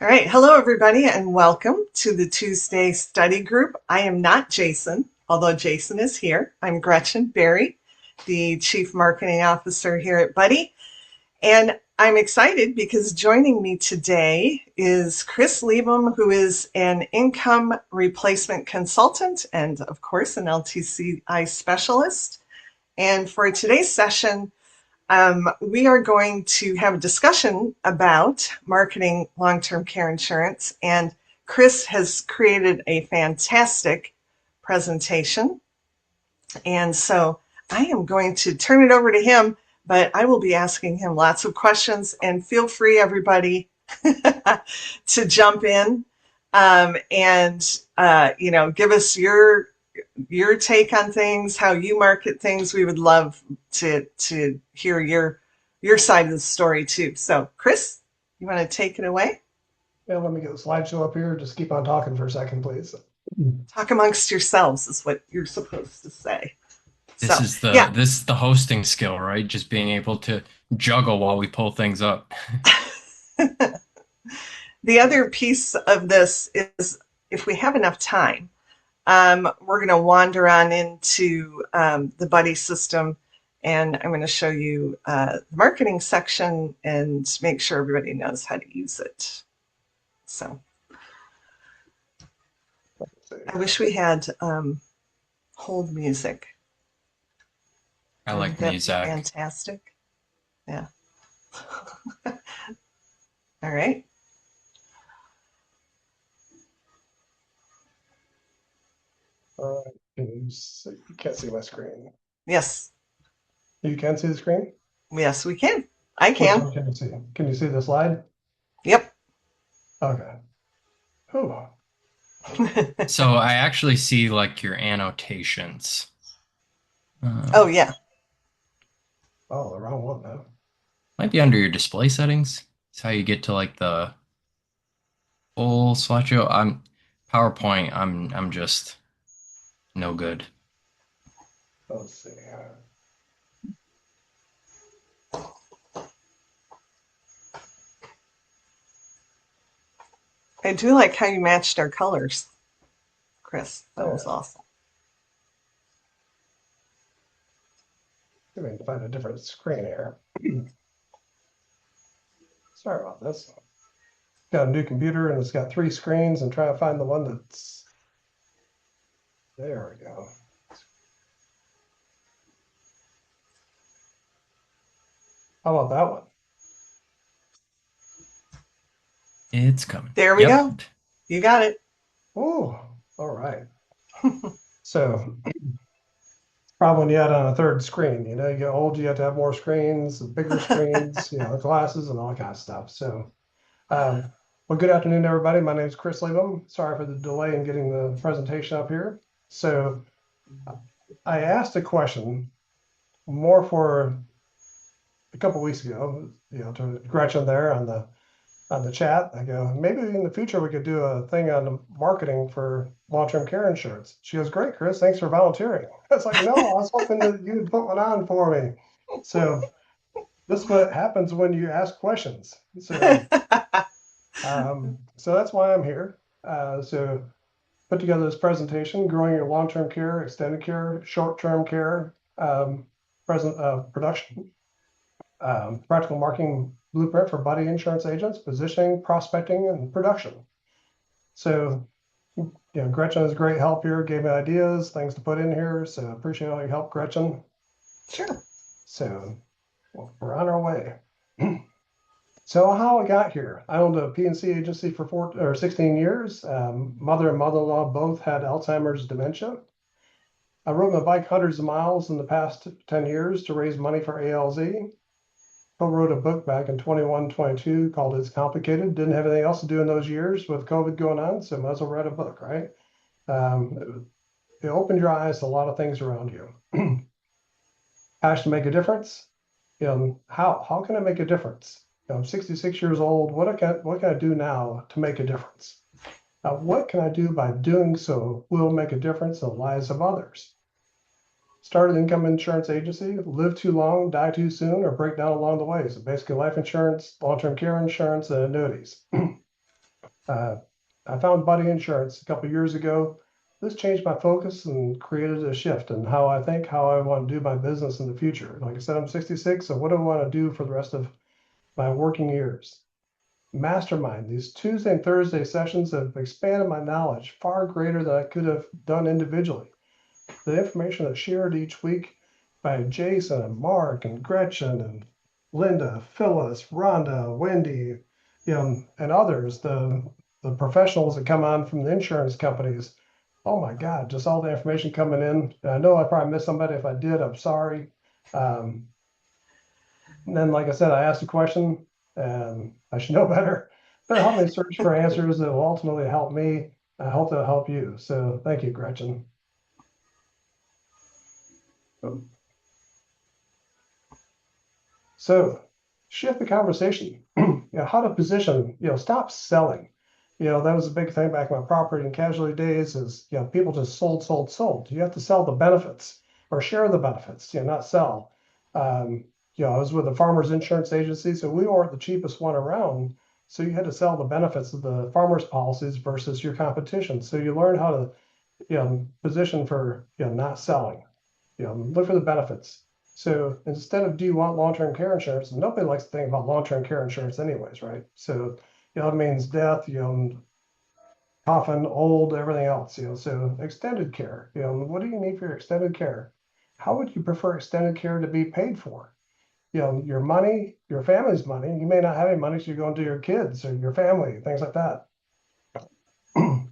All right. Hello, everybody, and welcome to the Tuesday study group. I am not Jason, although Jason is here. I'm Gretchen Berry, the Chief Marketing Officer here at Buddy. And I'm excited because joining me today is Chris Liebum, who is an income replacement consultant and, of course, an LTCI specialist. And for today's session, we are going to have a discussion about marketing long-term care insurance, and Chris has created a fantastic presentation. And so I am going to turn it over to him, but I will be asking him lots of questions, and feel free, everybody, to jump in and give us your take on things, how you market things. We would love to hear your side of the story too. So, Chris, you want to take it away? Yeah, let me get the slideshow up here. Just keep on talking for a second, please. Talk amongst yourselves is what you're supposed to say. This So, is the yeah. this is the hosting skill, right? Just being able to juggle while we pull things up. The other piece of this is, if we have enough time, we're going to wander on into the Buddy system, and I'm going to show you the marketing section and make sure everybody knows how to use it. So Let's see I here. wish we had hold music. I Wouldn't like that be Muzak. fantastic? Yeah. All right. All right. You can't see my screen. Yes. You can see the screen? Yes, we can. I Which can. one can you see? Can you see the slide? Yep. Okay. Whew. So I actually see like your annotations. Oh, Um, yeah. Oh, the wrong one though. Might be under your display settings. It's how you get to like the full slideshow. I'm PowerPoint. I'm just no good. Let's see. I do like how you matched our colors, Chris. That was Yeah. awesome. See if I can find a different screen here. Sorry about this. Got a new computer and it's got three screens and trying to find the one that's there we go. How about that one? It's coming. There we Yep. go. You got it. Oh, all right. So problem when you add on a third screen. You get old, you have to have more screens, bigger screens, glasses and all that kind of stuff. So, well, good afternoon, everybody. My name is Chris Liebum. Sorry for the delay in getting the presentation up here. So, I asked a question more for a couple weeks ago, to Gretchen there on the chat. I go, maybe in the future we could do a thing on the marketing for long-term care insurance. She goes, great, Chris, thanks for volunteering. I was like, no, I was hoping that you'd put one on for me. So this is what happens when you ask questions. So that's why I'm here. So put together this presentation, growing your long-term care, extended care, short-term care, present production, practical marketing blueprint for Buddy insurance agents, positioning, prospecting, and production. So, Gretchen is great help here, gave me ideas, things to put in here. So appreciate all your help, Gretchen. Sure. So we're on our way. So how I got here, I owned a P&C agency for 16 years. Mother and mother-in-law both had Alzheimer's dementia. I rode my bike hundreds of miles in the past 10 years to raise money for ALZ. Co-wrote a book back in 21, 22 called It's Complicated. Didn't have anything else to do in those years with COVID going on, so might as well write a book, right? It opened your eyes to a lot of things around you. Passion to make a difference. How can I make a difference? I'm 66 years old. What can I do now to make a difference? What can I do by doing so will make a difference in the lives of others? Started an income insurance agency, live too long, die too soon, or break down along the way. So basically life insurance, long-term care insurance, and annuities. Uh, I found Buddy Insurance a couple of years ago. This changed my focus and created a shift in how I think, how I want to do my business in the future. Like I said, I'm 66, so what do I want to do for the rest of my working years? Mastermind. These Tuesday and Thursday sessions have expanded my knowledge far greater than I could have done individually. The information that's shared each week by Jason and Mark and Gretchen and Linda, Phyllis, Rhonda, Wendy, and others, the professionals that come on from the insurance companies. Oh my God, just all the information coming in. And I know I probably missed somebody. If I did, I'm sorry. Um, and then, like I said, I asked a question and I should know better. But help me search for answers that will ultimately help me. I hope they'll help you. So thank you, Gretchen. So shift the conversation. How to position, stop selling. That was a big thing back in my property and casualty days is, people just sold, sold, sold. You have to sell the benefits or share the benefits, not sell. Um, I was with a farmer's insurance agency, so we weren't the cheapest one around. So you had to sell the benefits of the farmer's policies versus your competition. So you learn how to, position for, not selling, look for the benefits. So instead of do you want long-term care insurance, nobody likes to think about long-term care insurance anyways, right? So, it means death, coffin, old, everything else, so extended care, what do you need for your extended care? How would you prefer extended care to be paid for? Your money, your family's money, you may not have any money, so you're going to your kids or your family, things like that,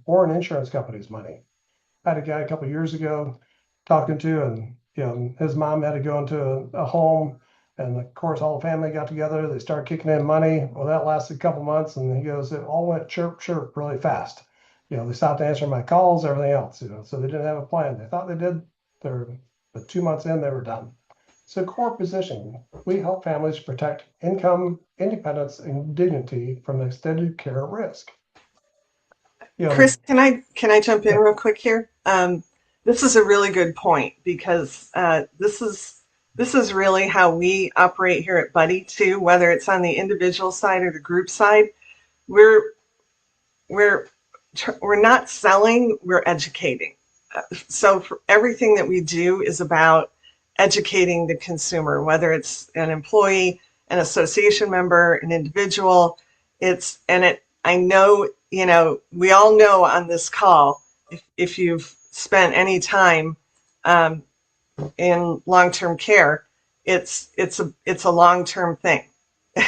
or an insurance company's money. I had a guy a couple of years ago talking to, and his mom had to go into a home, and of course all the family got together. They started kicking in money. Well, that lasted a couple months, and he goes, it all went chirp chirp really fast. They stopped answering my calls, everything else. So they didn't have a plan. They thought they did. But 2 months in, they were done. So core position, we help families protect income, independence, and dignity from extended care risk. Chris, can I jump in Yeah, real quick here? This is a really good point because this is really how we operate here at Buddy too. Whether it's on the individual side or the group side, we're we're we're not selling, we're educating. So for everything that we do is about educating the consumer, whether it's an employee, an association member, an individual. I know, we all know on this call, if you've spent any time um, in long-term care, it's a long-term thing.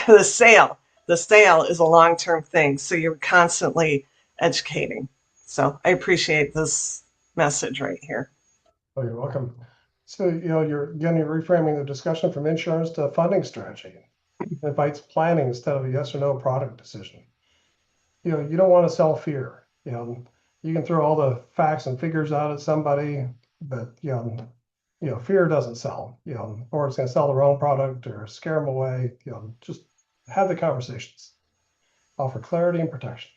the sale, the sale is a long-term thing. So you're constantly educating. So I appreciate this message right here. oh, you're welcome. So, you're reframing the discussion from insurance to funding strategy. It invites planning instead of a yes or no product decision. You don't want to sell fear. You can throw all the facts and figures out at somebody, but fear doesn't sell. Or it's going to sell the wrong product or scare them away. Just have the conversations. Offer clarity and protection.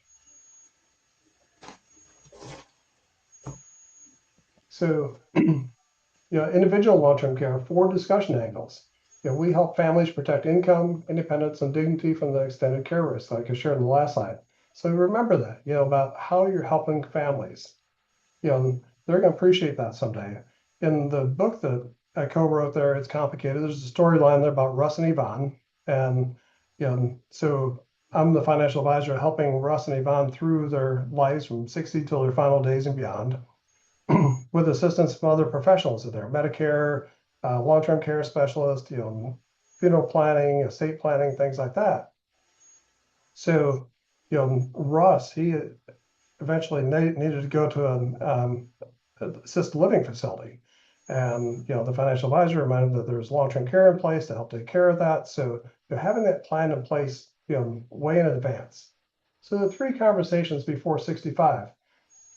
So, individual long-term care, 4 discussion angles. We help families protect income, independence, and dignity from the extended care risk, like I shared in the last slide. So remember that, about how you're helping families. They're going to appreciate that someday. In the book that I co-wrote there, it's complicated. There's a storyline there about Russ and Yvonne. And, so I'm the financial advisor helping Russ and Yvonne through their lives from 60 till their final days and beyond. With assistance from other professionals in there, Medicare, long-term care specialist, funeral planning, estate planning, things like that. So, Russ, he eventually needed to go to an assisted living facility. And, the financial advisor reminded him that there's long-term care in place to help take care of that. So having that plan in place, way in advance. So the 3 conversations before 65,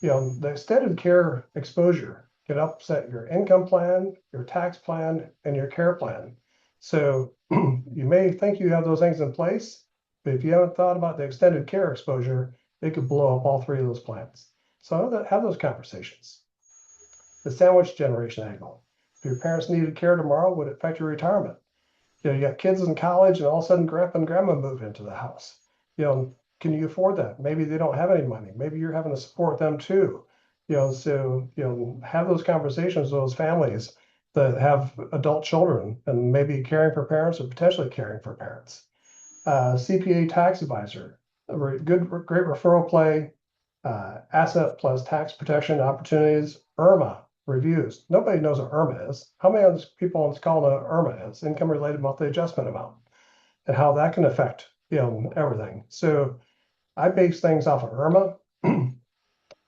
the extended care exposure can upset your income plan, your tax plan, and your care plan. So you may think you have those things in place, but if you haven't thought about the extended care exposure, it could blow up all 3 of those plans. So have those conversations. The sandwich generation angle. If your parents needed care tomorrow, would it affect your retirement? You got kids in college, and all of a sudden grandpa and grandma move into the house. Can you afford that? Maybe they don't have any money. Maybe you're having to support them too. So have those conversations with those families that have adult children and maybe caring for parents or potentially caring for parents. CPA tax advisor, a great referral play, asset plus tax protection opportunities, IRMA reviews. Nobody knows what IRMA is. How many of those people on this call know what IRMA is? Income related monthly adjustment amount, and how that can affect everything. So I base things off of IRMA.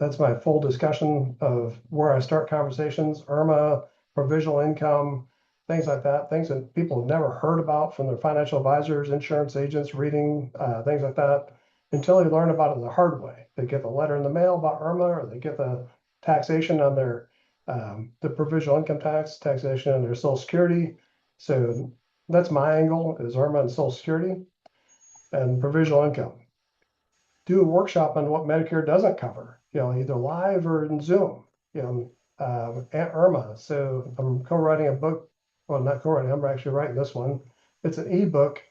That's my full discussion of where I start conversations. IRMA, provisional income, things like that, things that people have never heard about from their financial advisors, insurance agents, reading things like that, until they learn about it the hard way. They get the letter in the mail about IRMA, or they get the taxation on their the provisional income taxation on their Social Security. So that's my angle, is IRMA and Social Security and provisional income. Do a workshop on what Medicare doesn't cover, either live or in Zoom, Aunt Irma. So I'm co-writing a book. Well, not co-writing, I'm actually writing this one. It's an ebook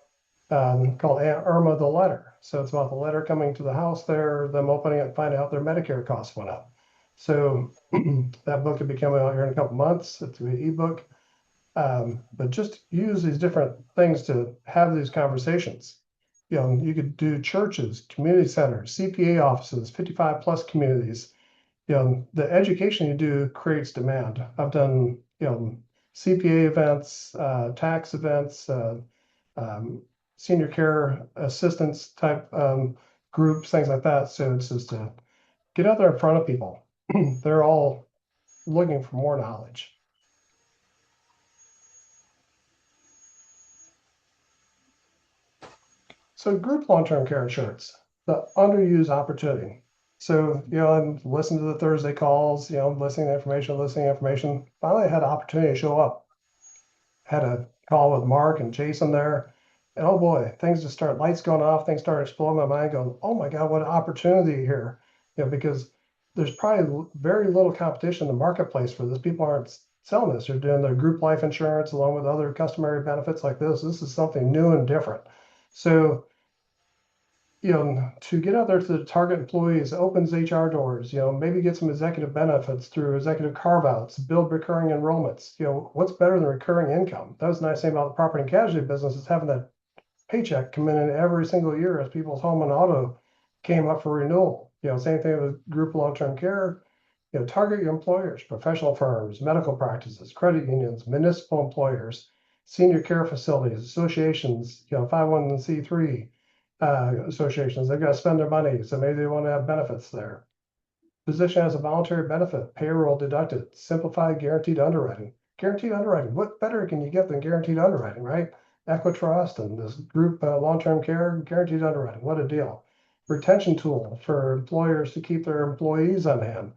called Aunt Irma the Letter. So it's about the letter coming to the house there, them opening it and finding out their Medicare costs went up. So that book will be coming out here in a couple months. It's an ebook. But just use these different things to have these conversations. You could do churches, community centers, CPA offices, 55 plus communities. The education you do creates demand. I've done, CPA events, tax events, senior care assistance type groups, things like that. So it's just to get out there in front of people. They're all looking for more knowledge. So group long-term care insurance, the underused opportunity. So, I'm listening to the Thursday calls, listening to information. Finally, I had an opportunity to show up. Had a call with Mark and Jason there. And oh boy, things just start, lights going off, things start exploding in my mind, going, oh my God, what an opportunity here. Because there's probably very little competition in the marketplace for this. People aren't selling this. They're doing their group life insurance along with other customary benefits like this. This is something new and different. So to get out there to the target employees, opens HR doors, maybe get some executive benefits through executive carve-outs, build recurring enrollments. What's better than recurring income? That was the nice thing about the property and casualty business, is having that paycheck come in every single year as people's home and auto came up for renewal. Same thing with group long-term care. Target your employers, professional firms, medical practices, credit unions, municipal employers, senior care facilities, associations, 501c3 associations. They've got to spend their money, so maybe they want to have benefits there. Position as a voluntary benefit, payroll deducted, simplified guaranteed underwriting. Guaranteed underwriting, what better can you get than guaranteed underwriting, right? Equitrust and this group long-term care, guaranteed underwriting, what a deal. Retention tool for employers to keep their employees on hand.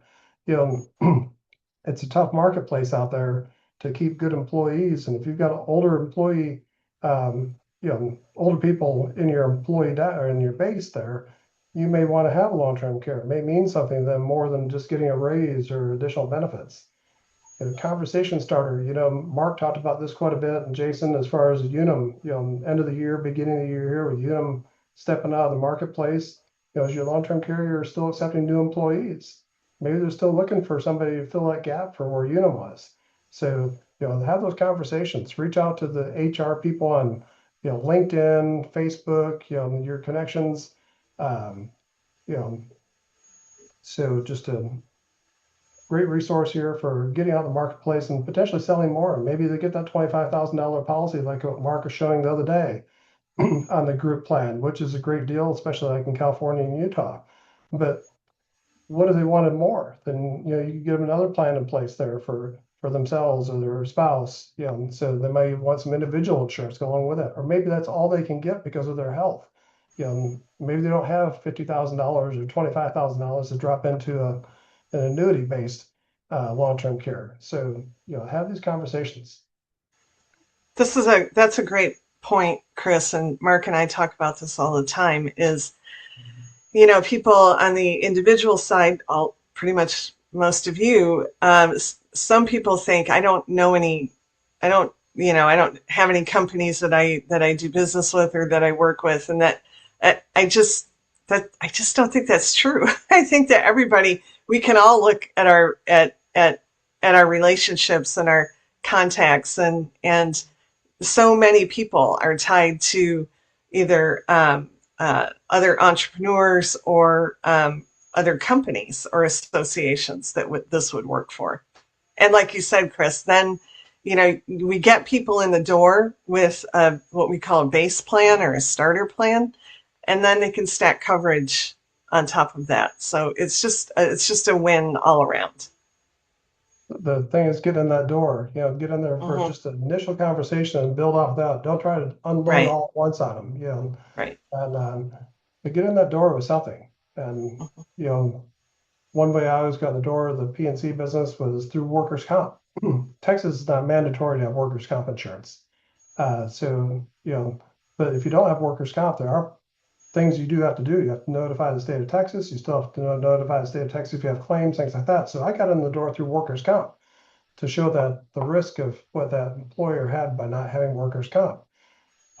It's a tough marketplace out there to keep good employees. And if you've got an older employee, older people in your employee or in your base there, you may want to have long-term care. It may mean something to them more than just getting a raise or additional benefits. And a conversation starter, Mark talked about this quite a bit, and Jason, as far as Unum, end of the year, beginning of the year here with Unum stepping out of the marketplace, as your long-term carrier is still accepting new employees. Maybe they're still looking for somebody to fill that gap for where Unum was. So, have those conversations, reach out to the HR people on, LinkedIn, Facebook, your connections, so just a great resource here for getting out in the marketplace and potentially selling more. Maybe they get that $25,000 policy like what Mark was showing the other day on the group plan, which is a great deal, especially like in California and Utah. But what if they wanted more? Then you can give them another plan in place there for themselves or their spouse. So they may want some individual insurance go along with it, or maybe that's all they can get because of their health. Maybe they don't have $50,000 or $25,000 to drop into an annuity-based long-term care. So have these conversations. That's a great point, Chris, and Mark and I talk about this all the time. Is people on the individual side, all pretty much most of you, some people think I don't have any companies that I do business with or that I work with, and that that I just don't think that's true. I think that everybody, we can all look at our relationships and our contacts, and so many people are tied to either other entrepreneurs or other companies or associations that this would work for. And like you said, Chris, then we get people in the door with what we call a base plan or a starter plan, and then they can stack coverage on top of that. So it's just a win all around. The thing is, get in that door, get in there for Hmm. just an initial conversation and build off that. Don't try to unload Right, all at once on them, right. and but get in that door with something. And, Mhm. you know, one way I always got in the door of the PNC business was through workers' comp. Texas is not mandatory to have workers' comp insurance. So, but if you don't have workers' comp, there are things you do have to do. You have to notify the state of Texas. You still have to notify the state of Texas if you have claims, things like that. So I got in the door through workers' comp to show that the risk of what that employer had by not having workers' comp.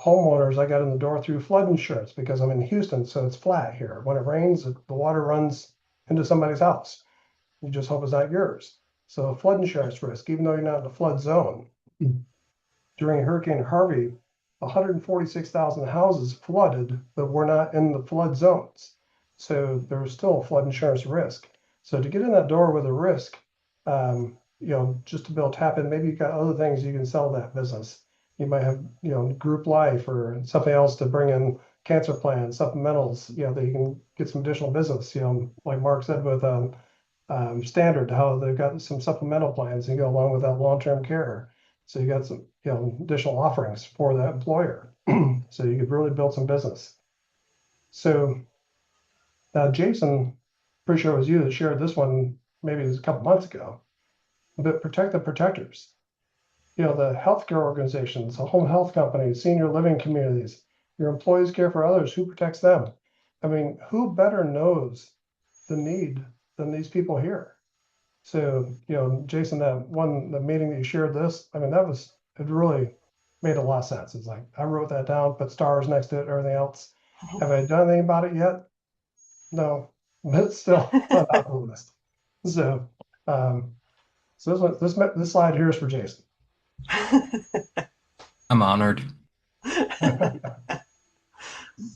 Homeowners, I got in the door through flood insurance because I'm in Houston, so it's flat here. When it rains, the water runs into somebody's house. You just hope it's not yours. So flood insurance risk, even though you're not in the flood zone. During Hurricane Harvey, 146,000 houses flooded that were not in the flood zones. So there was still a flood insurance risk. So to get in that door with a risk, just to be able to tap in, maybe you've got other things you can sell that business. You might have, group life or something else to bring in cancer plans, supplementals, that you can get some additional business, like Mark said with standard, how they've got some supplemental plans and go along with that long-term care. So you got some, additional offerings for that employer. So you could really build some business. So now, Jason, pretty sure it was you that shared this one maybe it was a couple months ago, but protect the protectors. The healthcare organizations, the home health companies, senior living communities, your employees care for others. Who protects them? I mean, who better knows the need than these people here? So, Jason, the meeting that you shared this, I mean, it really made a lot of sense. It's like, I wrote that down, put stars next to it, everything else. Have I done anything about it yet? No, but it's still on top of the list. So, um, so this slide here is for Jason. I'm honored.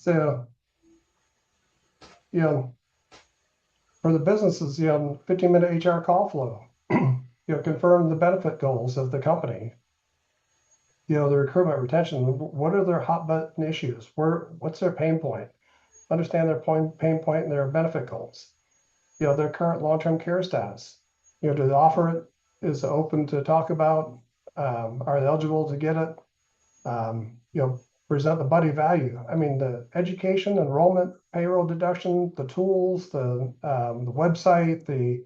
So, you know, for the businesses, 15-minute HR call flow, confirm the benefit goals of the company, the recruitment retention, what are their hot button issues? What's their pain point? Understand their pain point and their benefit goals. Their current long-term care status. Do they offer it? Is it open to talk about? Are they eligible to get it? Present the buddy value. I mean, the education, enrollment, payroll deduction, the tools, the website,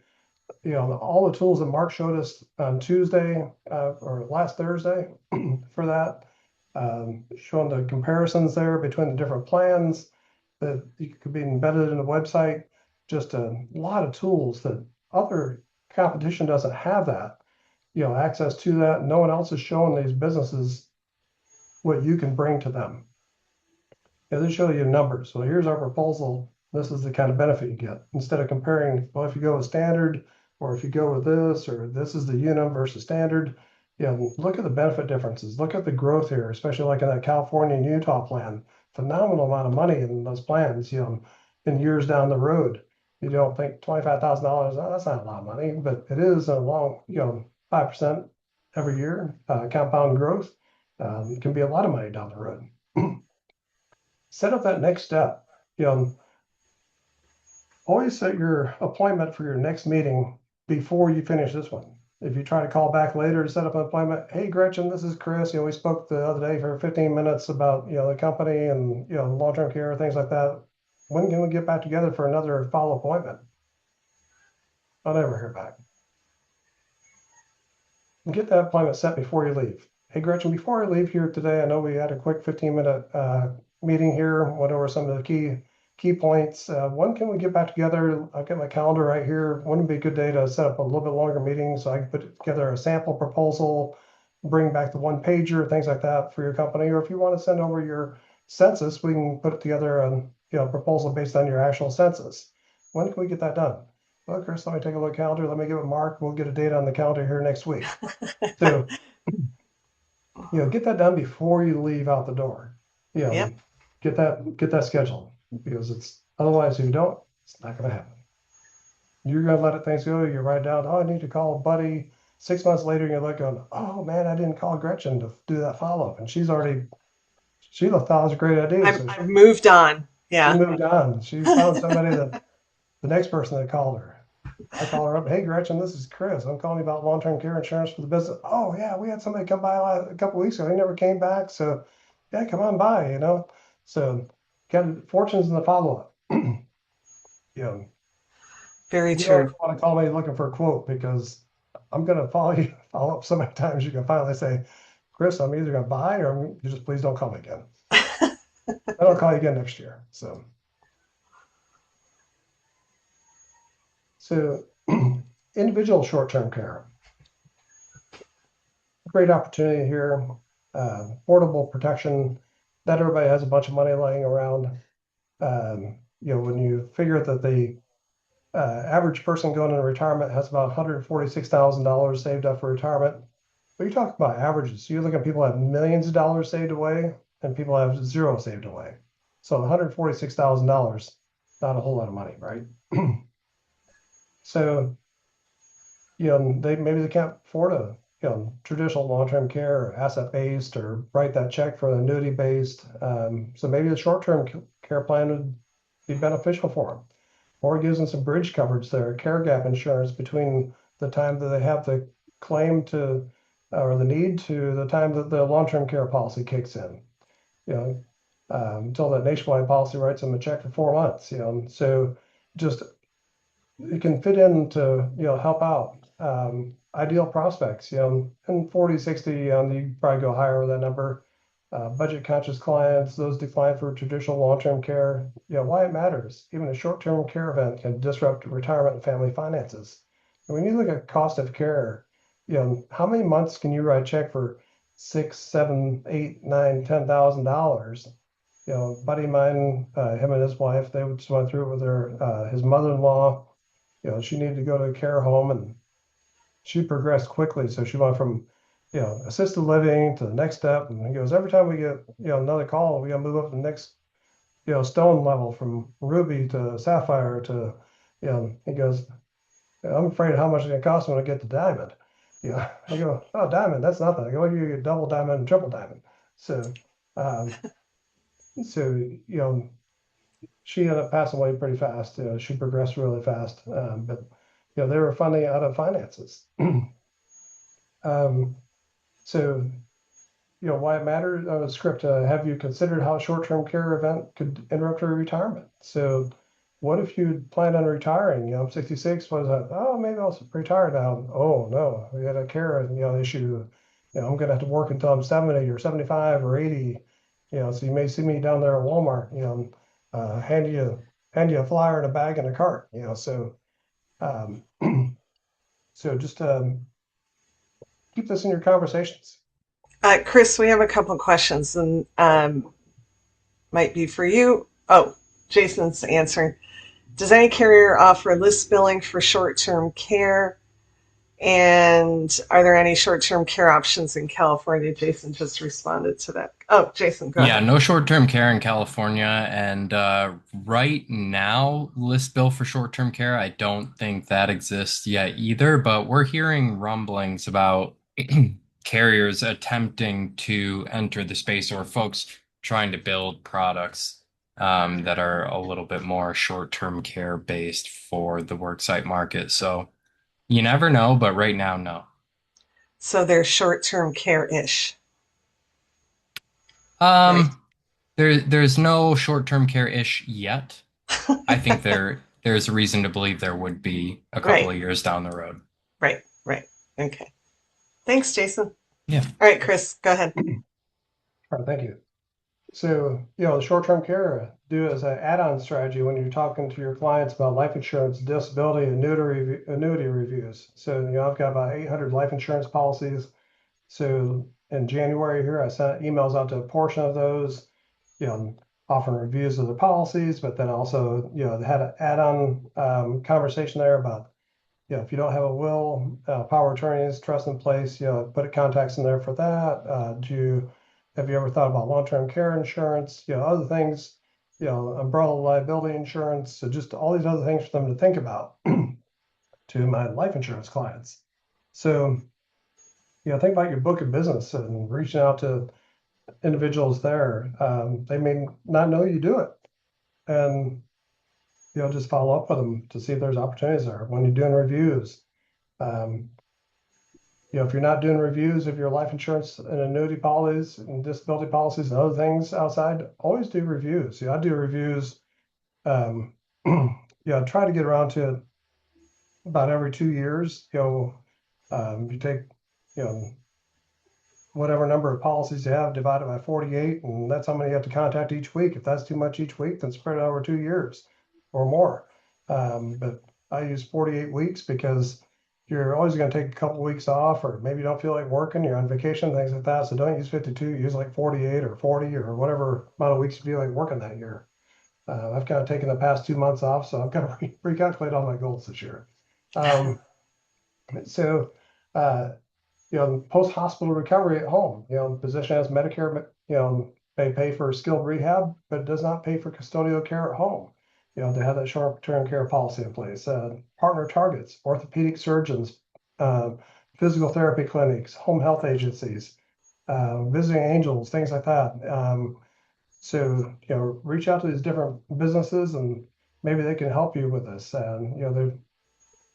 all the tools that Mark showed us on Tuesday or last Thursday for that, showing the comparisons there between the different plans that you could be embedded in the website. Just a lot of tools that other competition doesn't have that, access to that. No one else is showing these businesses what you can bring to them. They show you numbers. So here's our proposal. This is the kind of benefit you get. Instead of comparing, well, if you go with standard, or if you go with this, or this is the Unum versus standard, look at the benefit differences. Look at the growth here, especially like in that California and Utah plan. Phenomenal amount of money in those plans, in years down the road. You don't think $25,000, that's not a lot of money, but it is a long, 5% every year, compound growth. It can be a lot of money down the road. Set up that next step. Always set your appointment for your next meeting before you finish this one. If you try to call back later to set up an appointment, hey Gretchen, this is Chris. We spoke the other day for 15 minutes about the company and long-term care, things like that. When can we get back together for another follow appointment? I'll never hear back. And get that appointment set before you leave. Hey Gretchen, before I leave here today, I know we had a quick 15-minute meeting here, went over some of the key points. When can we get back together? I've got my calendar right here. Wouldn't it be a good day to set up a little bit longer meeting so I can put together a sample proposal, bring back the one pager, things like that for your company. Or if you want to send over your census, we can put it together proposal based on your actual census. When can we get that done? Well, Chris, let me take a look at the calendar. Let me give it Mark. We'll get a date on the calendar here next week. So, get that done before you leave out the door. Yep. Get that scheduled, because it's otherwise if you don't, it's not going to happen. You're going to let things go. You write down, oh, I need to call a buddy. 6 months later, you're like going, oh man, I didn't call Gretchen to do that follow up, and she thought it was a great idea, so I've moved on. she Yeah. moved on. She found somebody that the next person that called her. I call her up. Hey, Gretchen, this is Chris. I'm calling you about long-term care insurance for the business. Oh, yeah, we had somebody come by a couple weeks ago. He never came back. So, yeah, come on by. So, got fortunes in the follow-up. you know, Very you don't true. want to call me looking for a quote, because I'm going to follow up so many times you can finally say, Chris, I'm either going to buy, or you just please don't call me again. I don't call you again next year. So individual short-term care. Great opportunity here. Portable protection. Not everybody has a bunch of money laying around. When you figure that the average person going into retirement has about $146,000 saved up for retirement, but you're talking about averages. So you're looking at people who have millions of dollars saved away and people who have zero saved away. So $146,000, not a whole lot of money, right? So maybe they can't afford a traditional long-term care or asset-based, or write that check for an annuity-based. So maybe the short-term care plan would be beneficial for them, or it gives them some bridge coverage there, care gap insurance between the time that they have the claim to or the need to the time that the long-term care policy kicks in. Until that nationwide policy writes them a check for 4 months. So just it can fit in to help out ideal prospects, and 40, 60, you probably go higher with that number. Budget conscious clients, those declined for traditional long-term care. Why it matters. Even a short-term care event can disrupt retirement and family finances. And when you look at cost of care, how many months can you write a check for 6, 7, 8, 9, $10,000? Buddy of mine, him and his wife, they just went through it with his mother-in-law. She needed to go to a care home, and she progressed quickly. So she went from, assisted living to the next step. And he goes, every time we get, another call, we got to move up the next, stone level from ruby to sapphire to, he goes, I'm afraid of how much it's going to cost when I get to diamond. I go, oh, diamond, that's nothing. I go, you get double diamond and triple diamond. So, um, so, she ended up passing away pretty fast. She progressed really fast, but they were funding out of finances. um, so, why it mattered. Script. Have you considered how a short-term care event could interrupt your retirement? So, what if you planned on retiring? I'm 66. Was that? Oh, maybe I'll retire now. Oh no, we had a care issue. I'm going to have to work until I'm 70 or 75 or 80. So you may see me down there at Walmart. Hand you a flyer and a bag and a cart. So um, so just keep this in your conversations. Chris, we have a couple of questions, and might be for you. Oh, Jason's answering. Does any carrier offer list billing for short-term care? And are there any short-term care options in California? Jason just responded to that. Oh, Jason, go Yeah, ahead. no short-term care in California, and right now, list bill for short-term care, I don't think that exists yet either, but we're hearing rumblings about carriers attempting to enter the space, or folks trying to build products that are a little bit more short-term care based for the worksite market. So you never know, but right now, no. So they're short-term care-ish. Right. Um, there's no short-term care ish yet. I think there's a reason to believe there would be a couple Right. of years down the road. Right. Right. Okay. Thanks, Jason. Yeah. All right, Chris, go ahead. All right, thank you. So, the short-term care, do it as an add-on strategy when you're talking to your clients about life insurance, disability, annuity reviews. So, I've got about 800 life insurance policies. So in January here, I sent emails out to a portion of those. offering reviews of the policies, but then also, they had an add-on conversation there about, if you don't have a will, power of attorneys, trust in place, put contacts in there for that. Have you ever thought about long-term care insurance, other things, umbrella liability insurance, so just all these other things for them to think about to my life insurance clients. So, think about your book of business and reaching out to individuals there. They may not know you do it. And, just follow up with them to see if there's opportunities there. When you're doing reviews, um, if you're not doing reviews of your life insurance and annuity policies and disability policies and other things outside, always do reviews. I do reviews. Try to get around to it about every 2 years. You take, you know, whatever number of policies you have divided by 48, and that's how many you have to contact each week. If that's too much each week, then spread it over 2 years or more. But I use 48 weeks because you're always going to take a couple of weeks off, or maybe you don't feel like working, you're on vacation, things like that. So don't use 52, use like 48 or 40 or whatever amount of weeks you feel like working that year. I've kind of taken the past 2 months off, so I've got to recalculate all my goals this year. Um, so, uh, post-hospital recovery at home, the physician has Medicare, they pay for skilled rehab, but does not pay for custodial care at home. They have that short-term care policy in place. Partner targets, orthopedic surgeons, physical therapy clinics, home health agencies, visiting angels, things like that. So, reach out to these different businesses and maybe they can help you with this. And, they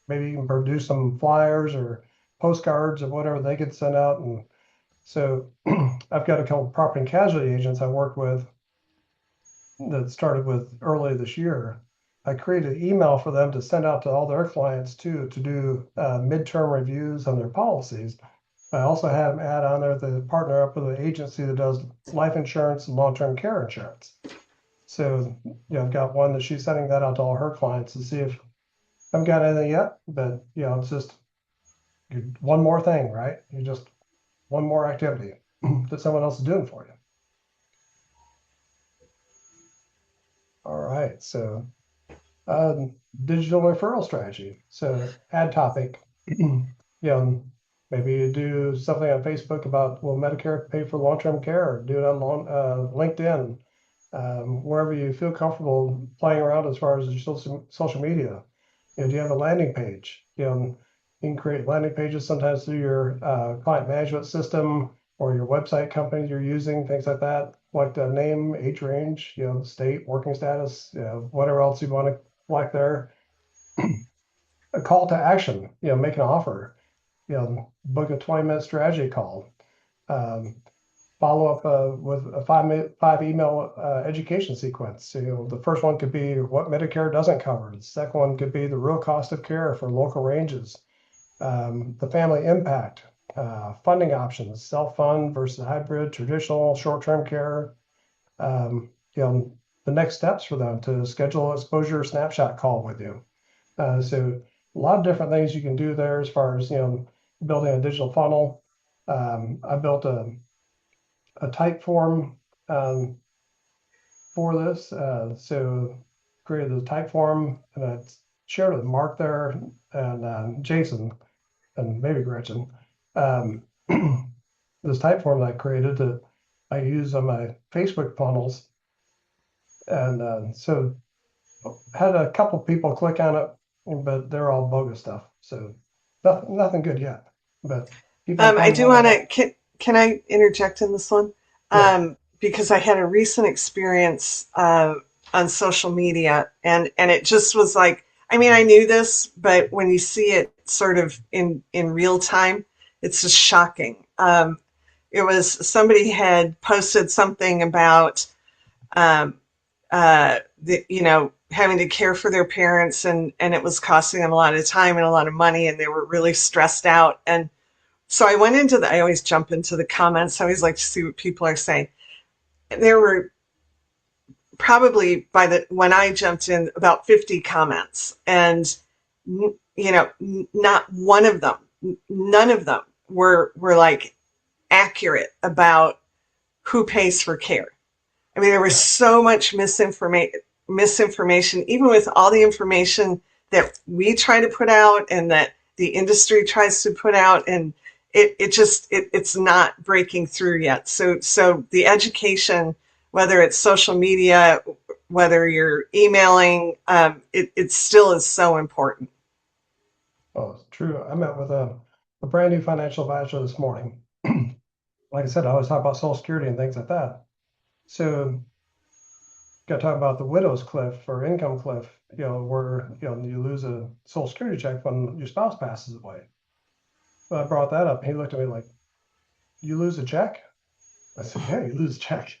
maybe you can produce some flyers or postcards or whatever they could send out. And so I've got a couple of property and casualty agents I worked with that started with early this year. I created an email for them to send out to all their clients too, to do midterm reviews on their policies. I also had them add on there to partner up with an agency that does life insurance and long-term care insurance. So, I've got one that she's sending that out to all her clients to see if I haven't got anything yet, but it's just one more thing, right? You just one more activity that someone else is doing for you. All right, so digital referral strategy. So add topic, maybe you do something on Facebook about, will Medicare pay for long-term care? Or do it on LinkedIn, wherever you feel comfortable playing around as far as social media. Do you have a landing page? You can create landing pages sometimes through your client management system or your website company you're using, things like that, like the name, age range, state, working status, whatever else you want to like there. A call to action, make an offer, book a 20-minute strategy call. Follow up with a five email education sequence. The first one could be what Medicare doesn't cover. The second one could be the real cost of care for local ranges. The family impact, funding options, self-fund versus hybrid, traditional, short-term care. The next steps for them to schedule an exposure snapshot call with you. So a lot of different things you can do there as far as, building a digital funnel. I built a type form for this. So created the type form and I shared it with Mark there and Jason and maybe Gretchen. This type form that I created that I use on my Facebook funnels. And so had a couple people click on it, but they're all bogus stuff. So nothing good yet. But I do want to, can I interject in this one? Yeah. Because I had a recent experience on social media and it just was like, I mean, I knew this, but when you see it sort of in real time, it's just shocking. It was somebody had posted something about, having to care for their parents and it was costing them a lot of time and a lot of money and they were really stressed out. And so I went into I always jump into the comments. I always like to see what people are saying. There were probably when I jumped in about 50 comments and, not one of them, none of them were like accurate about who pays for care. I mean, there was so much misinformation, even with all the information that we try to put out and that the industry tries to put out, and it's not breaking through yet. So the education, whether it's social media, whether you're emailing, it still is so important. Oh, it's true. I met with a brand new financial advisor this morning. Like I said, I always talk about Social Security and things like that. So got to talk about the widow's cliff or income cliff, where you lose a Social Security check when your spouse passes away. So I brought that up. He looked at me like, "You lose a check?" I said, "Yeah, you lose a check."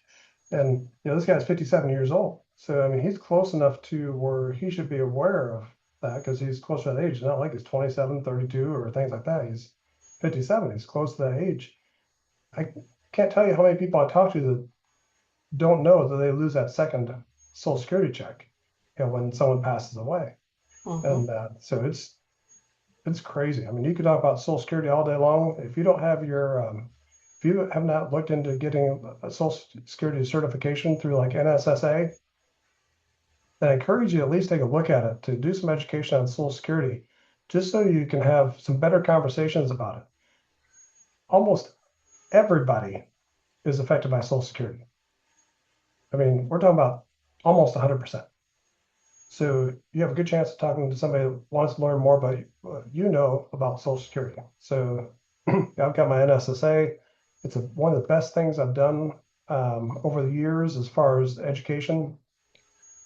And this guy's 57 years old. So I mean, he's close enough to where he should be aware of that because he's close to that age. It's not like he's 27, 32, or things like that. He's 57. He's close to that age. I can't tell you how many people I talk to that don't know that they lose that second Social Security check, when someone passes away. Mhm. And so it's crazy. I mean, you could talk about Social Security all day long. If you don't have if you have not looked into getting a Social Security certification through like NSSA, then I encourage you to at least take a look at it to do some education on Social Security, just so you can have some better conversations about it. Almost everybody is affected by Social Security. I mean, we're talking about almost 100%. So you have a good chance of talking to somebody that wants to learn more about about Social Security. So I've got my NSSA. It's one of the best things I've done over the years as far as education.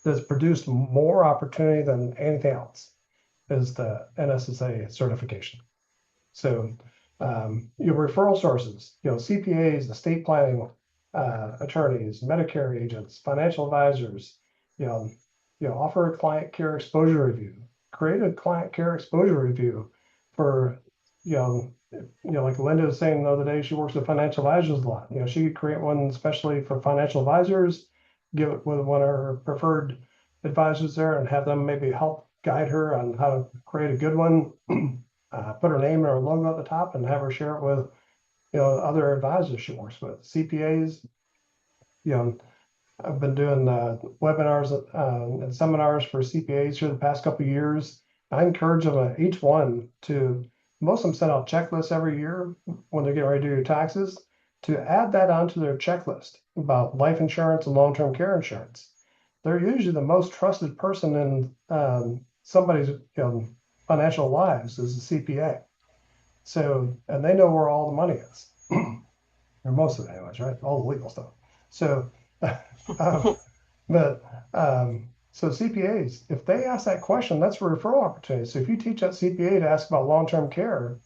That's produced more opportunity than anything else is the NSSA certification. So, your referral sources, CPAs, estate planning attorneys, Medicare agents, financial advisors, you know, offer a client care exposure review, create a client care exposure review for, like Linda was saying the other day, she works with financial advisors a lot. She could create one especially for financial advisors, give it with one of her preferred advisors there and have them maybe help guide her on how to create a good one. Put her name and her logo at the top and have her share it with other advisors she works with, CPAs. You know, I've been doing webinars and seminars for CPAs for the past couple of years. I encourage them each one to most of them send out checklists every year when they're getting ready to do your taxes to add that onto their checklist about life insurance and long-term care insurance. They're usually the most trusted person in somebody's financial lives is a CPA. So, and they know where all the money is, or most of it, anyways, right? All the legal stuff. So, um, but so CPAs, if they ask that question, that's a referral opportunity. So if you teach that CPA to ask about long-term care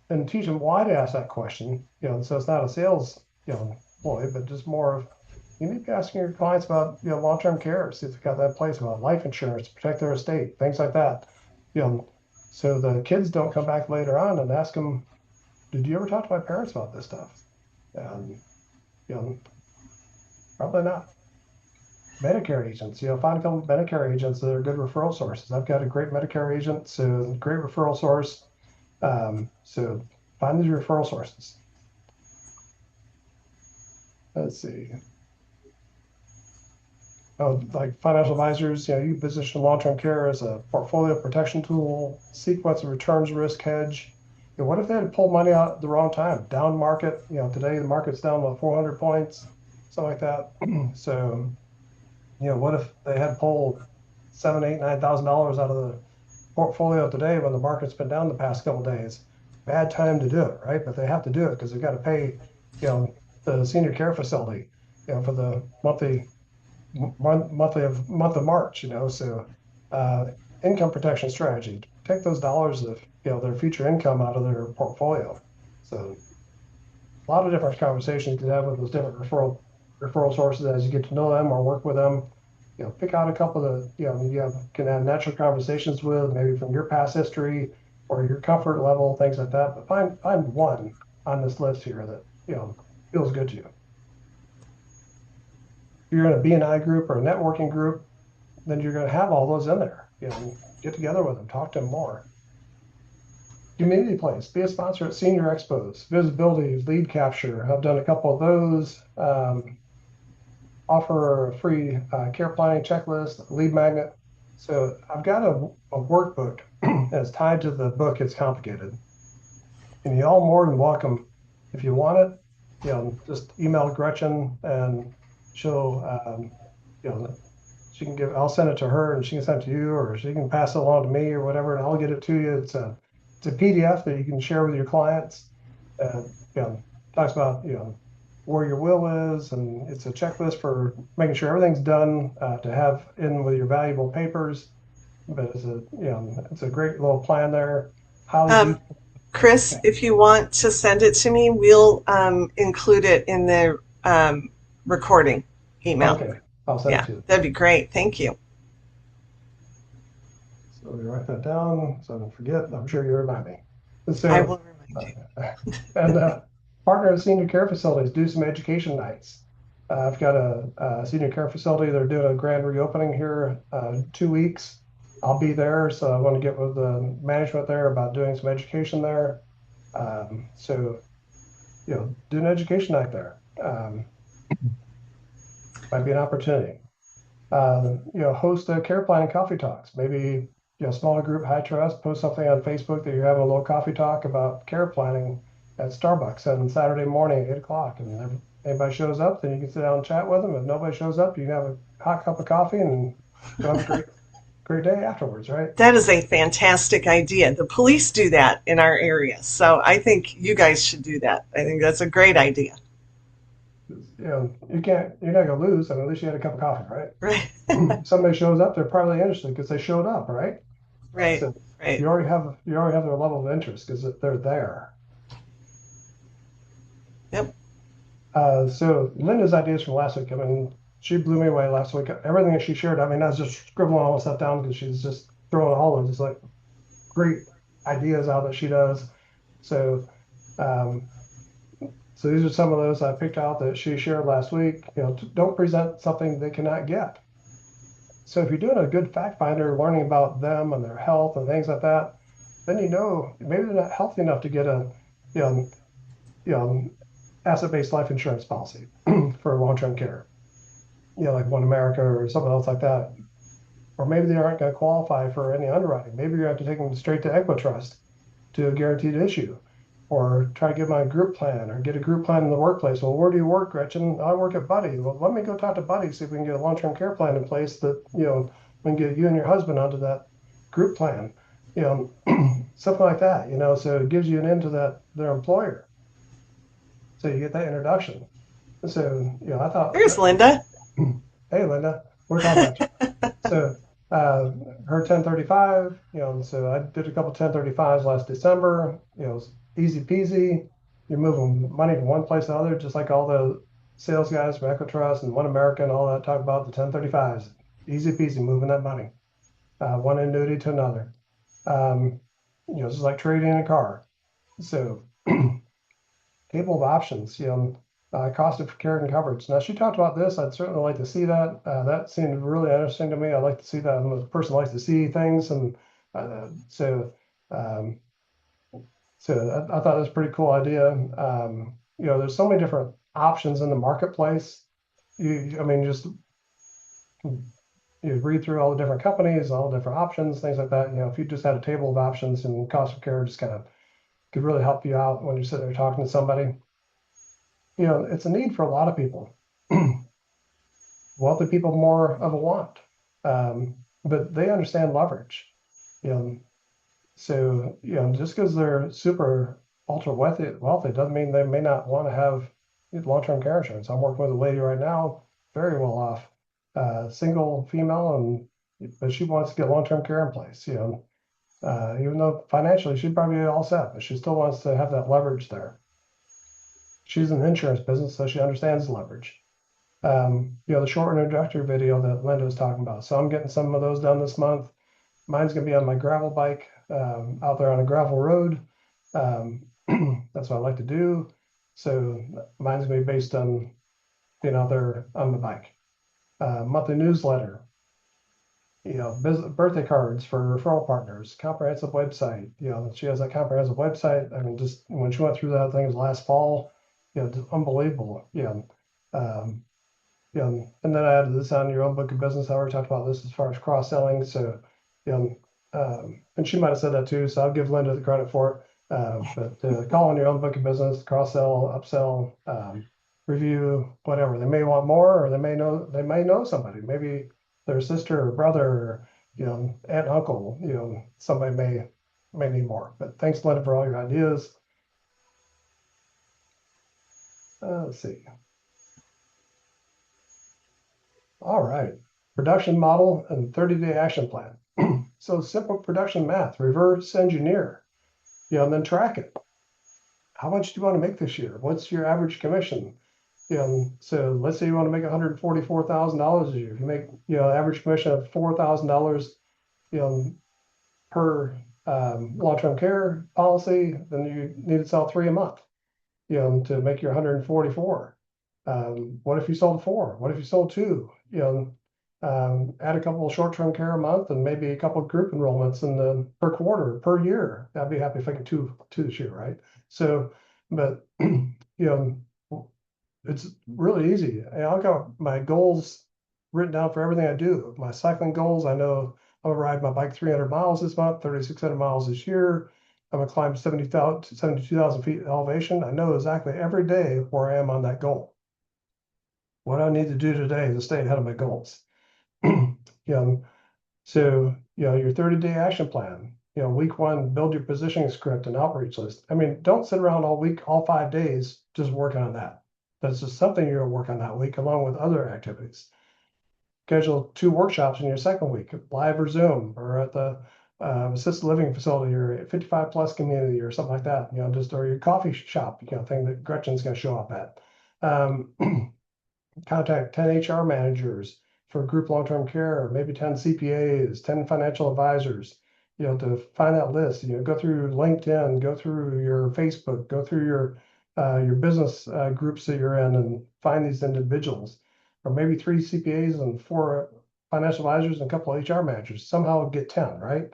and teach them why to ask that question, so it's not a sales, ploy, but just more of you need to be asking your clients about long-term care, see if they've got that in place about life insurance, protect their estate, things like that. So the kids don't come back later on and ask them, did you ever talk to my parents about this stuff? Um, you know, Probably not. Medicare agents, find a couple of Medicare agents that are good referral sources. I've got a great Medicare agent, so great referral source. So find these referral sources. Let's see. Oh, like financial advisors, you position long-term care as a portfolio protection tool, sequence of returns risk hedge. What if they had to pull money out at the wrong time? Down market, today the market's down about 400 points, something like that. So, what if they had pulled seven, eight, $9,000 out of the portfolio today when the market's been down the past couple of days? Bad time to do it, right? But they have to do it because they've got to pay, the senior care facility, for the month of March, so uh, income protection strategy to protect those dollars of their future income out of their portfolio. So a lot of different conversations to have with those different referral sources as you get to know them or work with them. Pick out a couple that can have natural conversations with, maybe from your past history or your comfort level, things like that. But find one on this list here that feels good to you. If you're in a BNI group or a networking group, then you're going to have all those in there. Get together with them, talk to them more. Community plays, be a sponsor at senior expos, visibility, lead capture. I've done a couple of those. offer a free care planning checklist, lead magnet. So I've got a workbook that's tied to the book. It's complicated, and you're all more than welcome if you want it. Just email Gretchen, and she'll, you know, she can give. I'll send it to her, and she can send it to you, or she can pass it along to me, or whatever, and I'll get it to you. It's a PDF that you can share with your clients. Uh, talks about where your will is, and it's a checklist for making sure everything's done to have in with your valuable papers. But it's a great little plan there. Highly Um, detailed. Chris, if you want to send it to me, we'll include it in the recording email. Okay, I'll send it Yeah, to you. that'd be great. Thank you. So we write that down so I don't forget. I'm sure you remind me. And I so, will remind you. and partner of senior care facilities do some education nights. I've got a senior care facility. They're doing a grand reopening here 2 weeks. I'll be there, so I want to get with the management there about doing some education there. So, do an education night there. Might be an opportunity. Host a care planning coffee talks. Maybe, smaller group, high trust, post something on Facebook that you're having a little coffee talk about care planning at Starbucks on Saturday morning at 8 o'clock. And if anybody shows up, then you can sit down and chat with them. If nobody shows up, you can have a hot cup of coffee and go have a great day afterwards, right? That is a fantastic idea. The police do that in our area, so I think you guys should do that. I think that's a great idea. You're not gonna lose. I mean, at least you had a cup of coffee, right? Right, Somebody shows up, they're probably interested because they showed up, right? right, So right. you already have their level of interest because they're there. Yep. So Linda's ideas from last week, I mean, she blew me away last week. Everything that she shared, I mean, I was just scribbling all this stuff down because she's just throwing all of this like great ideas out that she does. So, um, so these are some of those I picked out that she shared last week. Don't present something they cannot get. So if you're doing a good fact finder, learning about them and their health and things like that, then maybe they're not healthy enough to get a you know you know asset-based life insurance policy for long-term care, like One America or something else like that. Or maybe they aren't going to qualify for any underwriting. Maybe you have to take them straight to Equitrust to a guaranteed issue, or try to get my group plan or get a group plan in the workplace. Well, where do you work, Gretchen? I work at Buddy. Well, let me go talk to Buddy, see if we can get a long-term care plan in place that, we can get you and your husband onto that group plan, something like that, so it gives you an into their employer. So you get that introduction. So, I thought, There's Linda. hey, Linda, we're talking about you. So her 1035, so I did a couple 1035s last December, easy peasy. You're moving money from one place to the other, just like all the sales guys from Equitrust and One America and all that talk about the 1035s. Easy peasy moving that money, one annuity to another. Just like trading in a car. So table of options, cost of care and coverage. Now, she talked about this. I'd certainly like to see that. That seemed really interesting to me. I'd like to see that. I'm a person who likes to see things. And so, um, I thought it was a pretty cool idea. There's so many different options in the marketplace. I mean, just you read through all the different companies, all the different options, things like that. If you just had a table of options and cost of care, just kind of could really help you out when you're sitting there talking to somebody. It's a need for a lot of people. Wealthy people more of a want, but they understand leverage. You know, so just because they're super ultra wealthy doesn't mean they may not want to have long-term care insurance. I'm working with a lady right now, very well off, single female, but she wants to get long-term care in place. Even though financially she'd probably be all set, but she still wants to have that leverage there. She's in the insurance business, so she understands leverage. The short introductory video that Linda was talking about. So I'm getting some of those done this month. Mine's going to be on my gravel bike out there on a gravel road. That's what I like to do. So mine's going to be based on being out there on the bike. Monthly newsletter, birthday cards for referral partners, comprehensive website. She has that comprehensive website. I mean, just when she went through that thing, it was last fall. Just unbelievable. And then I added this on your own book of business. I already talked about this as far as cross-selling. So, and she might have said that too. So I'll give Linda the credit for it. But call on your own book of business, cross-sell, upsell, review, whatever. They may want more, or they may know somebody. Maybe their sister or brother, or, aunt and uncle. Somebody may need more. But thanks, Linda, for all your ideas. Let's see. All right. Production model and 30-day action plan. So simple production math, reverse engineer, and then track it. How much do you want to make this year? What's your average commission? So let's say you want to make $144,000 a year. If you make, average commission of $4,000, per long-term care policy, then you need to sell 3 a month, to make your 144. What if you sold 4? What if you sold 2? Add a couple of short-term care a month and maybe a couple of group enrollments per quarter, per year. I'd be happy if I get two this year, right? So, but it's really easy. I've got my goals written down for everything I do. My cycling goals, I know I'm gonna ride my bike 300 miles this month, 3,600 miles this year. I'm gonna climb 72,000 feet elevation. I know exactly every day where I am on that goal. What I need to do today to stay ahead of my goals. So, your 30-day action plan, week 1, build your positioning script and outreach list. I mean, don't sit around all week, all 5 days, just working on that. That's just something you're gonna work on that week along with other activities. Schedule 2 workshops in your second week, live or Zoom, or at the assisted living facility or 55 plus community or something like that, or your coffee shop, thing that Gretchen's gonna show up at. Contact 10 HR managers for group long-term care, or maybe 10 CPAs, 10 financial advisors, to find that list. Go through LinkedIn, go through your Facebook, go through your business groups that you're in, and find these individuals, or maybe 3 CPAs and 4 financial advisors and a couple of HR managers. Somehow get 10, right?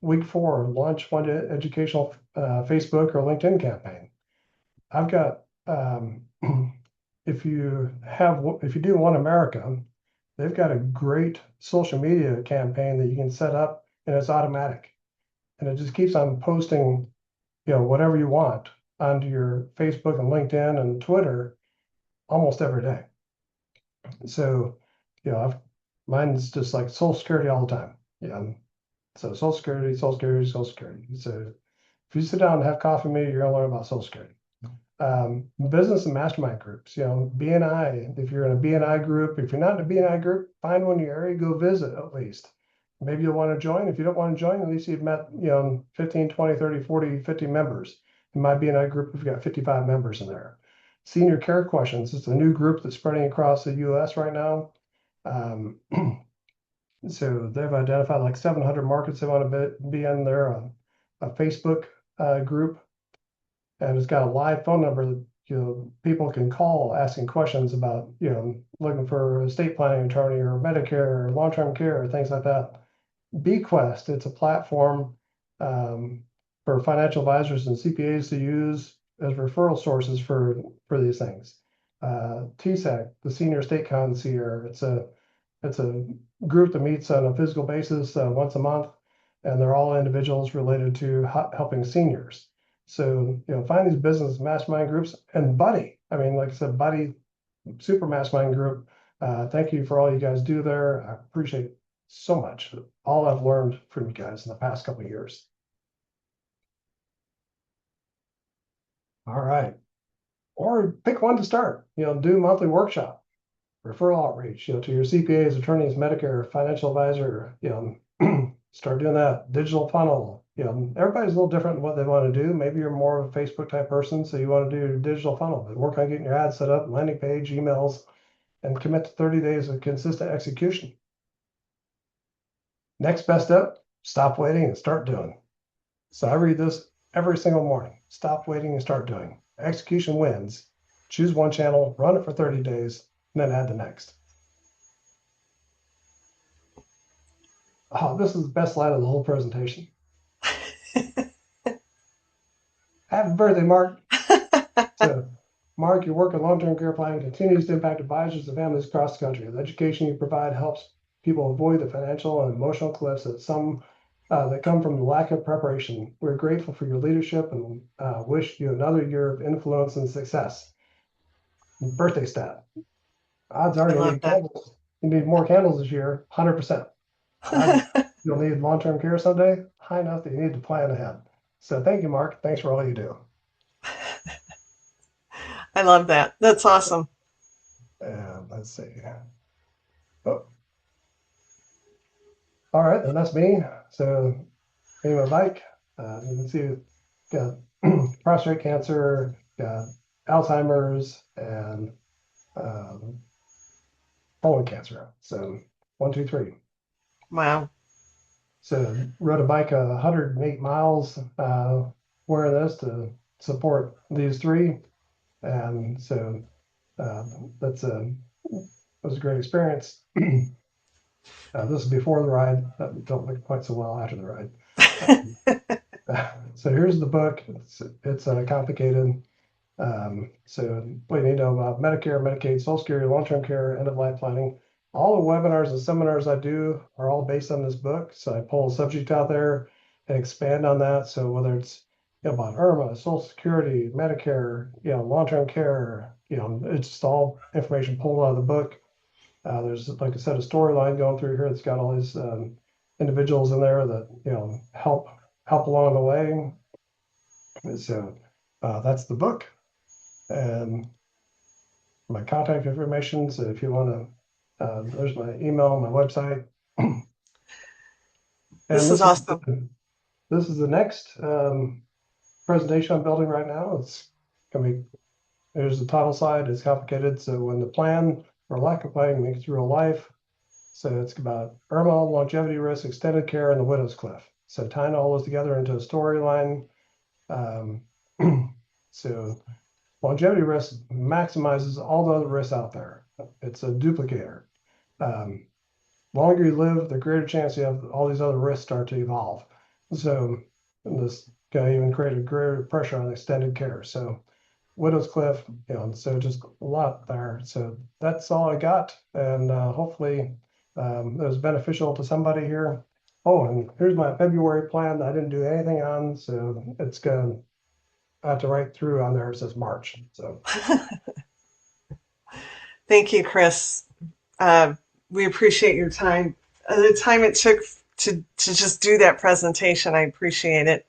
Week 4, launch one educational Facebook or LinkedIn campaign. I've got if you do One America, they've got a great social media campaign that you can set up, and it's automatic, and it just keeps on posting, whatever you want onto your Facebook and LinkedIn and Twitter almost every day. So, mine's just like Social Security all the time. So Social Security, Social Security, Social Security. So if you sit down and have coffee with me, you're gonna learn about Social Security. Business and mastermind groups, BNI. If you're in a BNI group, if you're not in a BNI group, find one in your area, go visit at least. Maybe you'll want to join. If you don't want to join, at least you've met, 15, 20, 30, 40, 50 members. In my BNI group, we've got 55 members in there. Senior Care Questions. It's a new group that's spreading across the US right now. So they've identified like 700 markets they want to be in there, a Facebook group. And it's got a live phone number that people can call asking questions about looking for a estate planning attorney or Medicare or long-term care or things like that. BQuest, it's a platform for financial advisors and CPAs to use as referral sources for these things. TSAC, the Senior Estate Concierge, it's a group that meets on a physical basis once a month, and they're all individuals related to helping seniors. So, find these business mastermind groups, and Buddy. I mean, like I said, Buddy, super mastermind group. Thank you for all you guys do there. I appreciate so much all I've learned from you guys in the past couple of years. All right. Or pick one to start, do a monthly workshop, referral outreach, to your CPAs, attorneys, Medicare, financial advisor, start doing that. Digital funnel, everybody's a little different in what they want to do. Maybe you're more of a Facebook type person, so you want to do digital funnel, but work on getting your ads set up, landing page, emails, and commit to 30 days of consistent execution. Next best step, stop waiting and start doing. So I read this every single morning. Stop waiting and start doing. Execution wins. Choose one channel, run it for 30 days, and then add the next. Oh, this is the best slide of the whole presentation. Happy birthday, Mark. So Mark, your work in long-term care planning continues to impact advisors and families across the country. The education you provide helps people avoid the financial and emotional cliffs that come from the lack of preparation. We're grateful for your leadership and wish you another year of influence and success. Birthday stat. Odds are I you'll love need that. candles. You need more candles this year, 100%. Odds you'll need long-term care someday, high enough that you need to plan ahead. So thank you, Mark. Thanks for all you do. I love that. That's awesome. And let's see. Oh, all right, then that's me. So me and my bike. You can see got prostate cancer, got Alzheimer's, and colon cancer. So 1, 2, 3. Wow. So rode a bike 108 miles wearing this to support these three. And so uh, that's a was a great experience. This is before the ride. That don't look quite so well after the ride. So here's the book. It's complicated. So what you need to know about Medicare, Medicaid, Social Security, long-term care, end-of-life planning. All the webinars and seminars I do are all based on this book. So I pull a subject out there and expand on that. So whether it's about IRMA, Social Security, Medicare, long-term care, it's just all information pulled out of the book. There's, like I said, a storyline going through here that's got all these individuals in there that help along the way. So that's the book. And my contact information. So if you want to, there's my email, my website. And This is awesome. this is the next presentation I'm building right now. It's gonna be, there's the title side. It's complicated. So when the plan or lack of planning makes real life. So it's about IRMA, longevity risk, extended care, and the widow's cliff. So tying all those together into a storyline. So longevity risk maximizes all the other risks out there. It's a duplicator. Longer you live, the greater chance you have all these other risks start to evolve. So this can even create a greater pressure on extended care. So widow's cliff, so just a lot there. So that's all I got, and hopefully it was beneficial to somebody here. Oh, and here's my February plan that I didn't do anything on, so it's gonna, I have to write through on there. It says March. So Thank you, Chris. Uh, we appreciate your time. The time it took to just do that presentation, I appreciate it.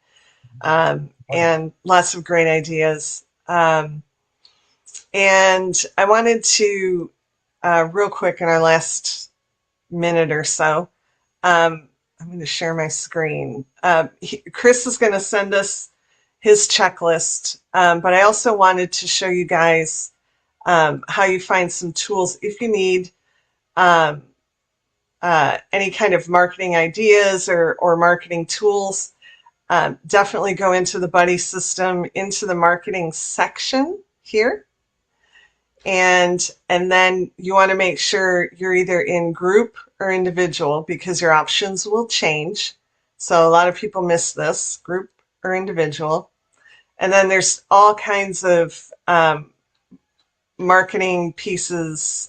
And lots of great ideas. And I wanted to, real quick in our last minute or so, I'm going to share my screen. Chris is going to send us his checklist, but I also wanted to show you guys how you find some tools if you need um, any kind of marketing ideas or marketing tools. Definitely go into the buddy system, into the marketing section here. And then you want to make sure you're either in group or individual because your options will change. So a lot of people miss this, group or individual. And then there's all kinds of marketing pieces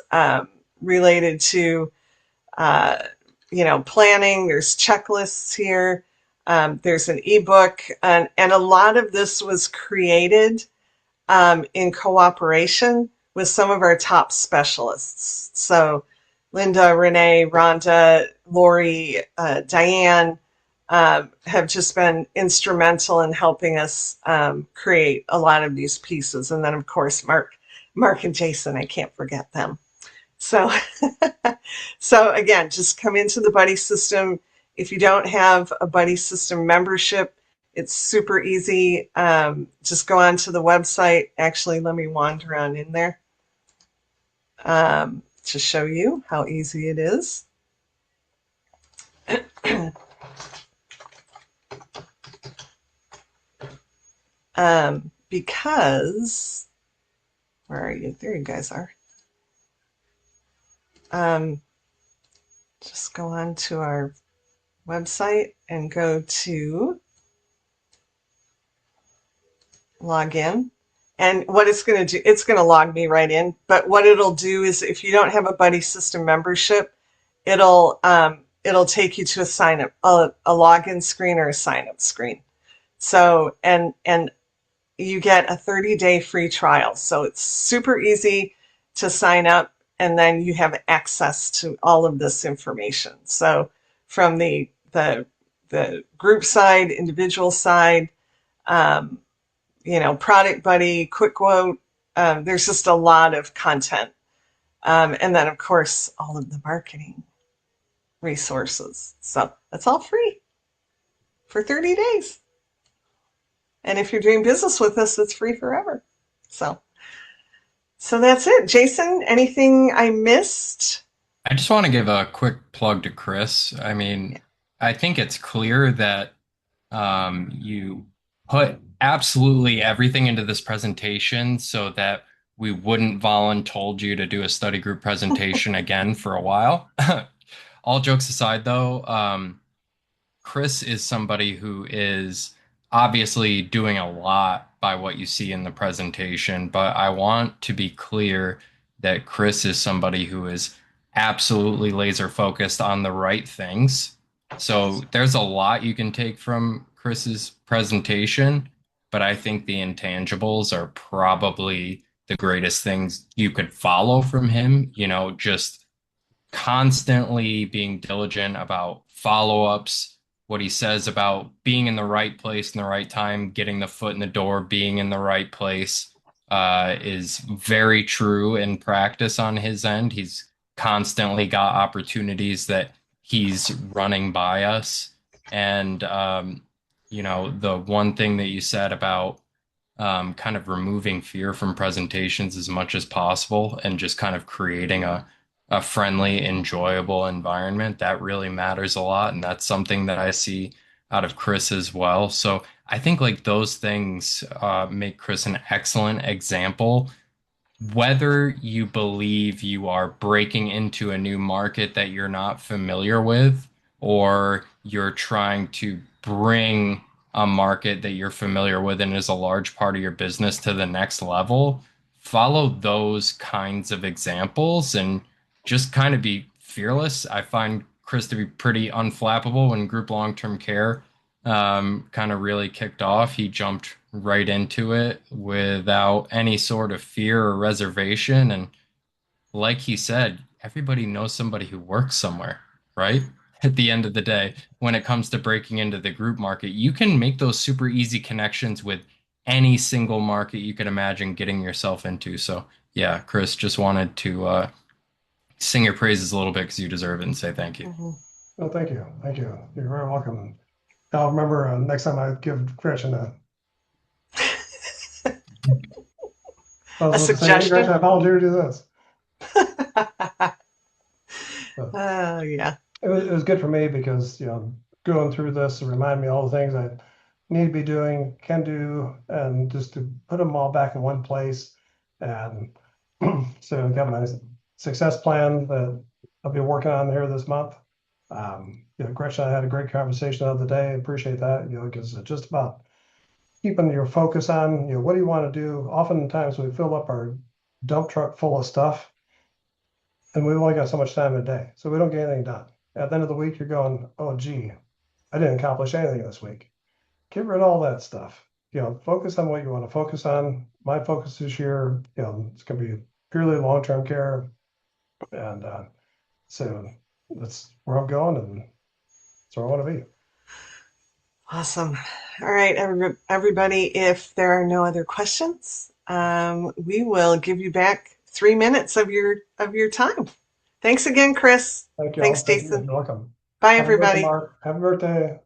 related to uh, planning. There's checklists here. There's an ebook, and a lot of this was created in cooperation with some of our top specialists. So Linda, Renee, Rhonda, Lori, Diane have just been instrumental in helping us create a lot of these pieces. And then, of course, Mark and Jason, I can't forget them. So, so again, just come into the buddy system. If you don't have a buddy system membership, it's super easy. Just go onto the website. Actually, let me wander on in there to show you how easy it is. Because, where are you? There you guys are. Just go on to our website and go to log in. And what it's going to do, it's going to log me right in. But what it'll do is if you don't have a Buddy System membership, it'll take you to a sign up, a login screen or a sign up screen. So, and you get a 30-day free trial. So it's super easy to sign up, and then you have access to all of this information. So from the group side, individual side, um, Product Buddy, Quick Quote, there's just a lot of content. And then, of course, all of the marketing resources. So that's all free for 30 days. And if you're doing business with us, it's free forever. So that's it. Jason, anything I missed? I just want to give a quick plug to Chris. I mean, I think it's clear that you put absolutely everything into this presentation so that we wouldn't voluntold you to do a study group presentation again for a while. All jokes aside, though, Chris is somebody who is obviously doing a lot by what you see in the presentation, but I want to be clear that Chris is somebody who is absolutely laser focused on the right things. So there's a lot you can take from Chris's presentation, but I think the intangibles are probably the greatest things you could follow from him. Just constantly being diligent about follow-ups, what he says about being in the right place in the right time, getting the foot in the door, being in the right place, is very true in practice on his end. He's constantly got opportunities that he's running by us. And, the one thing that you said about kind of removing fear from presentations as much as possible and just kind of creating a friendly, enjoyable environment. That really matters a lot. And that's something that I see out of Chris as well. So I think like those things make Chris an excellent example. Whether you believe you are breaking into a new market that you're not familiar with, or you're trying to bring a market that you're familiar with and is a large part of your business to the next level, follow those kinds of examples and just kind of be fearless. I find Chris to be pretty unflappable when group long-term care kind of really kicked off. He jumped right into it without any sort of fear or reservation. And like he said, everybody knows somebody who works somewhere, right? At the end of the day, when it comes to breaking into the group market, you can make those super easy connections with any single market you could imagine getting yourself into. So, yeah, Chris, just wanted to sing your praises a little bit because you deserve it and say thank you. Mhm. Well, thank you. Thank you. You're very welcome. I'll remember next time I give Gretchen a, I A was going to say, hey, Gretchen, suggestion? I volunteer to do this. But Oh, yeah. it was good for me because, going through this, it reminded me of all the things I need to be doing, can do, and just to put them all back in one place. And so I got my success plan that I'll be working on here this month. Gretchen and I had a great conversation the other day. I appreciate that, because it's just about keeping your focus on, what do you want to do? Oftentimes we fill up our dump truck full of stuff and we've only got so much time in a day. So we don't get anything done. At the end of the week, you're going, oh, gee, I didn't accomplish anything this week. Get rid of all that stuff. Focus on what you want to focus on. My focus this year, it's going to be purely long-term care. And so that's where I'm going, and that's where I want to be. Awesome. All right, everybody, if there are no other questions, we will give you back 3 minutes of your time. Thanks again, Chris. Thank you Thanks, all. Thank you. Jason. You're welcome. Bye, Happy birthday, everybody. Mark. Happy birthday.